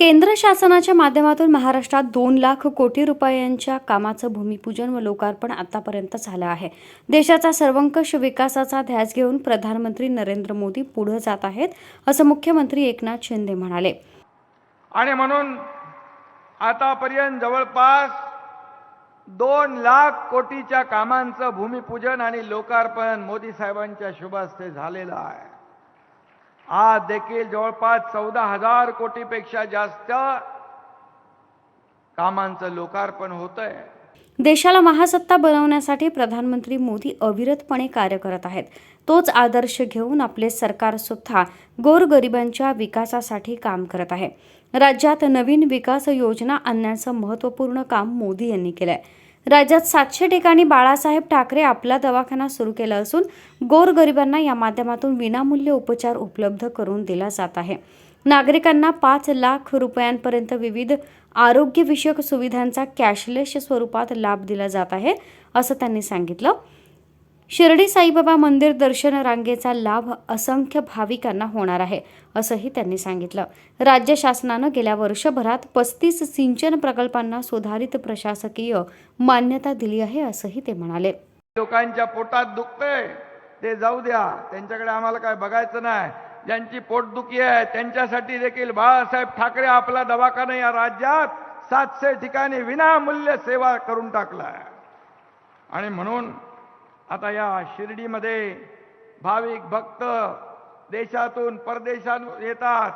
केंद्र शासनाच्या माध्यमातून महाराष्ट्रात 2 लाख कोटी रुपयांच्या कामाचं भूमिपूजन व लोकार्पण आतापर्यंत झालं आहे. देशाचा सर्वंकष विकासाचा ध्यास घेऊन प्रधानमंत्री नरेंद्र मोदी पुढे जात आहेत, असं मुख्यमंत्री एकनाथ शिंदे म्हणाले. आणि म्हणून आतापर्यंत जवळपास 2 लाख कोटीच्या कामांचं भूमिपूजन आणि लोकार्पण मोदी साहेबांच्या शुभ हस्ते झालेलं आहे. आज देखील जवळपास 14,000 कोटीपेक्षा जास्त कामांचं लोकार्पण होतंय. देशाला महासत्ता बनवण्यासाठी प्रधानमंत्री मोदी अविरतपणे कार्य करत आहेत. तोच आदर्श घेऊन आपले सरकार सुद्धा गोरगरिबांच्या विकासासाठी काम करत आहे. राज्यात नवीन विकास योजना आणण्याचं महत्त्वपूर्ण काम मोदी यांनी केलंय. राज्यात 700 ठिकाणी बाळासाहेब ठाकरे आपला दवाखाना सुरू केला असून गोरगरिबांना या माध्यमातून विनामूल्य उपचार उपलब्ध करून दिला जात आहे. नागरिकांना 5 लाख रुपयांपर्यंत विविध आरोग्यविषयक सुविधांचा कॅशलेस स्वरूपात लाभ दिला जात आहे, असं त्यांनी सांगितलं. शिर्डी साईबाबा मंदिर दर्शन रांगेचा लाभ असंख्य भाविकांना होणार आहे, असंही त्यांनी सांगितलं. राज्य शासनानं गेल्या वर्षभरात 35 सिंचन प्रकल्पांना सुधारित प्रशासकीय मान्यता दिली आहे, असंही ते म्हणाले. लोकांच्या पोटात दुखतंय ते जाऊ द्या, त्यांच्याकडे आम्हाला काय बघायचं नाही. ज्यांची पोटदुखी आहे त्यांच्यासाठी देखील बाळासाहेब ठाकरे आपला दवाखाना या राज्यात 700 ठिकाणी विनामूल्य सेवा करून टाकला आहे. आणि म्हणून आता या शिर्डीमध्ये भाविक भक्त देशातून परदेशातून येतात.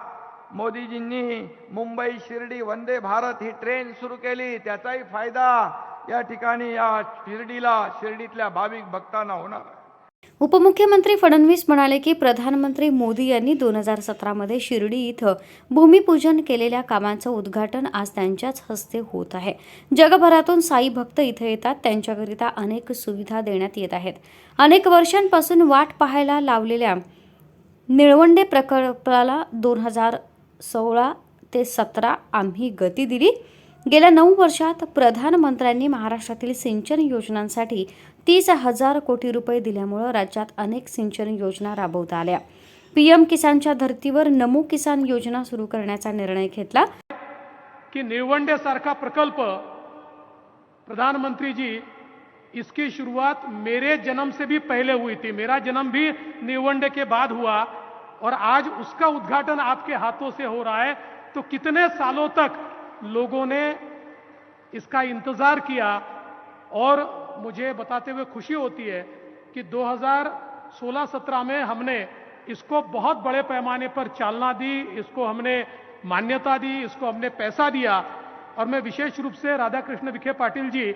मोदीजींनी मुंबई शिर्डी वंदे भारत ही ट्रेन सुरू केली, त्याचाही फायदा या ठिकाणी या शिर्डीतल्या भाविक भक्तांना होणार आहे. उपमुख्यमंत्री फडणवीस म्हणाले की प्रधानमंत्री मोदी यांनी 2017 मध्ये शिर्डी इथं भूमिपूजन केलेल्या कामांचं उद्घाटन आज त्यांच्याच हस्ते होत आहे. जगभरातून साई भक्त इथे येतात, त्यांच्याकरिता अनेक सुविधा देण्यात येत आहेत. अनेक वर्षांपासून वाट पाहायला लावलेल्या निळवंडे प्रकल्पाला 2016 ते 17 आम्ही गती दिली. गेल्या 9 वर्षात प्रधानमंत्र्यांनी महाराष्ट्रातील सिंचन योजनांसाठी 30,000 कोटी रुपये दिल्यामुळे राज्यात अनेक सिंचन योजना राबवता आल्या. पीएम किसानच्या धर्तीवर नमो किसान योजना सुरू करण्याचा निर्णय घेतला. कि निळवंडे सारखा प्रकल्प प्रधानमंत्री जी इसकी शुरुआत मेरे जन्म से भी पहले हुई थी. मेरा जन्म भी निळवंडे के बाद हुआ और आज उसका उद्घाटन आपके हाथों से हो रहा है. तो कितने सालों तक लोगों ने इसका इंतजार किया और मुझे बताते हुए खुशी होती है कि 2016-17 में हमने इसको बहुत बड़े पैमाने पर चालना दी, इसको हमने मान्यता दी, इसको हमने पैसा दिया. और मैं विशेष रूप से राधाकृष्ण विखे पाटिल जी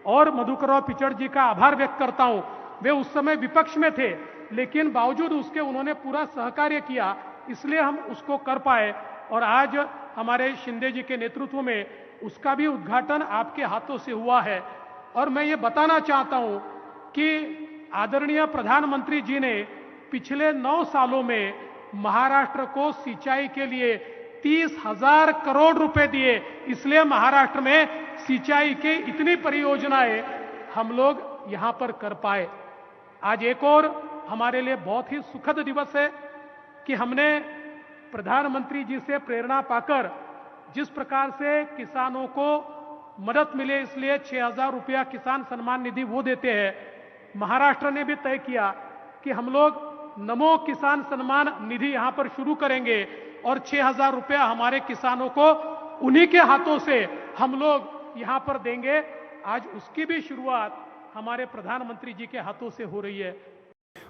और मधुकरराव पिचड़ जी का आभार व्यक्त करता हूं. वे उस समय विपक्ष में थे, लेकिन बावजूद उसके उन्होंने पूरा सहकार्य किया, इसलिए हम उसको कर पाए. और आज हमारे शिंदे जी के नेतृत्व में उसका भी उद्घाटन आपके हाथों से हुआ है. और मैं ये बताना चाहता हूं कि आदरणीय प्रधानमंत्री जी ने पिछले 9 सालों में महाराष्ट्र को सिंचाई के लिए 30,000 करोड़ रुपए दिए. इसलिए महाराष्ट्र में सिंचाई के इतनी परियोजनाएं हम लोग यहां पर कर पाए. आज एक और हमारे लिए बहुत ही सुखद दिवस है कि हमने प्रधानमंत्री जी से प्रेरणा पाकर जिस प्रकार से किसानों को मदद मिले, इसलिए 6,000 रुपया किसान सम्मान निधि वो देते हैं. महाराष्ट्र ने भी तय किया कि हम लोग नमो किसान सम्मान निधि यहां पर शुरू करेंगे और 6,000 रुपया हमारे किसानों को उन्हीं के हाथों से हम लोग यहां पर देंगे. आज उसकी भी शुरुआत हमारे प्रधानमंत्री जी के हाथों से हो रही है.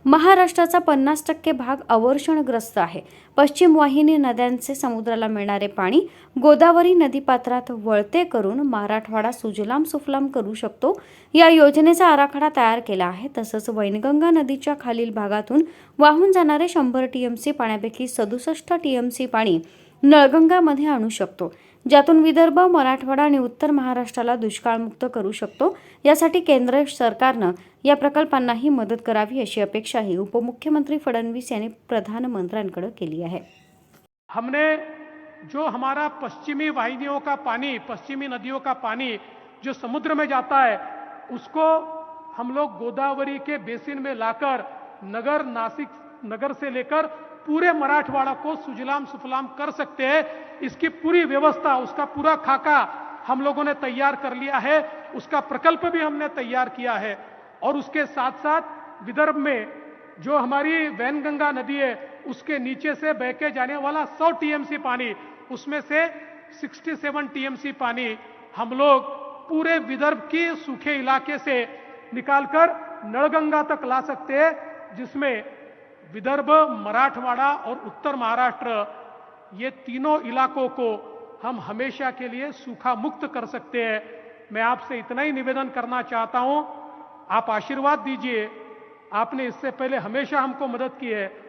महाराष्ट्राचा 50% भाग अवर्षणग्रस्त आहे. पश्चिम वाहिनी नद्यांचे समुद्राला मिळणारे पाणी गोदावरी नदीपात्रात वळते करून मराठवाडा सुजलाम सुफलाम करू शकतो. या योजनेचा आराखडा तयार केला आहे. तसंच वैनगंगा नदीच्या खालील भागातून वाहून जाणारे 100 टीएमसी पाण्यापैकी 67 टीएमसी पाणी नळगंगामध्ये आणू शकतो, ज्यातून विदर्भ, मराठवाडा आणि उत्तर महाराष्ट्राला दुष्काळमुक्त करू शकतो. यासाठी केंद्र सरकारनं या प्रकल्पांनाही मदत करावी अशी अपेक्षाही उपमुख्यमंत्री फडणवीस यांनी प्रधानमंत्र्यांकडे केली आहे. हमने जो हमारा पश्चिमी वाहिनियों का पानी, पश्चिमी नदियों का पानी जो समुद्र में जाता है, उसको हम लोग गोदावरी के बेसिन में लाकर नगर से लेकर पूरे मराठवाड़ा को सुजलाम सुफलाम कर सकते हैं। इसकी पूरी व्यवस्था, उसका पूरा खाका हम लोगों ने तैयार कर लिया है, उसका प्रकल्प भी हमने तैयार किया है। और उसके साथ साथ विदर्भ में जो हमारी वैनगंगा नदी है, उसके नीचे से बह के जाने वाला 100 टीएमसी पानी, उसमें से 67 टीएमसी पानी हम लोग पूरे विदर्भ के सूखे इलाके से निकालकर नळगंगा तक ला सकते हैं, जिसमें विदर्भ, मराठवाड़ा और उत्तर महाराष्ट्र, ये तीनों इलाकों को हम हमेशा के लिए सूखा मुक्त कर सकते हैं। मैं आपसे इतना ही निवेदन करना चाहता हूं, आप आशीर्वाद दीजिए। आपने इससे पहले हमेशा हमको मदद की है,